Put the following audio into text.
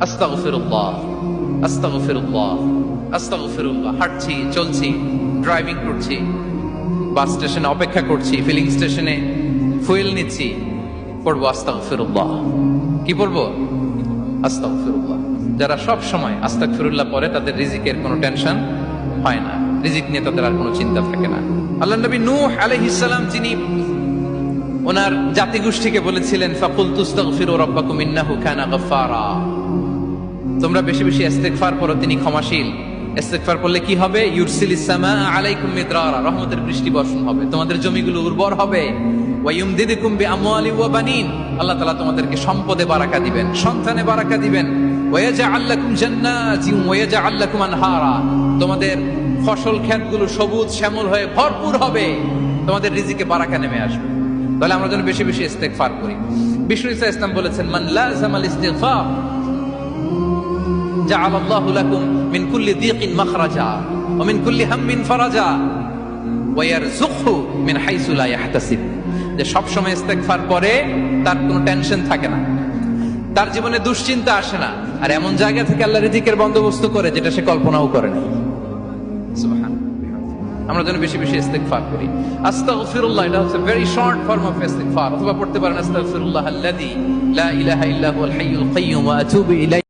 আস্তাগফিরুল্লাহ, আস্তাগফিরুল্লাহ, আস্তাগফিরুল্লাহ। হাঁটছি, চলছি, ড্রাইভিং করছি, বাস স্টেশনে অপেক্ষা করছি, ফিলিং স্টেশনে ফুয়েল নিচ্ছি, পড়বো আস্তাগফিরুল্লাহ। কি পড়বো? আস্তাগফিরুল্লাহ। যারা সব সময় আস্তাগফিরুল্লাহ পড়ে তাদের রিজিকের কোনো টেনশন হয় না, রিজিক নিয়ে তাদের আর কোনো চিন্তা থাকে না। আল্লাহ নবী নূহ আলাইহিস সালাম যিনি ওনার জাতিগোষ্ঠীকে বলেছিলেন, ফাকুলতু আস্তাগফিরু রাব্বাকুম ইন্নাহু কানা গাফফারা, তোমরা বেশি বেশি ইস্তেগফার করো, তিনি ক্ষমাশীল। ইস্তেগফার করলে কি হবে? ইউরসিলিস সামা আলাইকুম মিদরারা, রহমতের বৃষ্টি বর্ষণ হবে, তোমাদের জমিগুলো উর্বর হবে। ওয়া ইউমদিদুকুম বিআমওয়ালি ওয়া বানিন, আল্লাহ তাআলা তোমাদেরকে সম্পদে বারাকা দিবেন, সন্তানে বারাকা দিবেন। ওয়া ইয়াজআল লাকুম জান্নাতিন ওয়া ইয়াজআল লাকুম আনহারা, তোমাদের ফসল ক্ষেতগুলো সবুজ শ্যামল হয়ে ভরপুর হবে, তোমাদের রিজিকে বারাকা নেমে আসবে। তাহলে আমরা যেন বেশি বেশি ইস্তেগফার করি। বিষ্ণু ঈসা ইসলাম বলেছেন, মান লাযামাল ইস্তিগফার জাআলাল্লাহু লাকুম মিন কুল্লি দীকিন মাখরাজা ওয়া মিন কুল্লি হাম্মিন ফারাজা ওয়া ইয়ারযুকহু মিন হাইসু লা ইয়াহতাসিব। যে সব সময় ইস্তেগফার করে তার কোনো টেনশন থাকে না, তার জীবনে দুশ্চিন্তা আসে না, আর এমন জায়গা থেকে আল্লাহ রিজিকের বন্দোবস্ত করে যেটা সে কল্পনাও করে না। সুবহানাল্লাহ। আমরা যেন বেশি বেশি ইস্তেগফার করি। আস্তাগফিরুল্লাহ, এটা হচ্ছে ভেরি শর্ট ফর্ম অফ ইস্তেগফার। অথবা পড়তে পারেন আস্তাগফিরুল্লাহ আল্লাযী লা ইলাহা ইল্লা হুয়াল হাইয়ুল কাইয়্যুম ওয়া আতুবু ইলাইহি।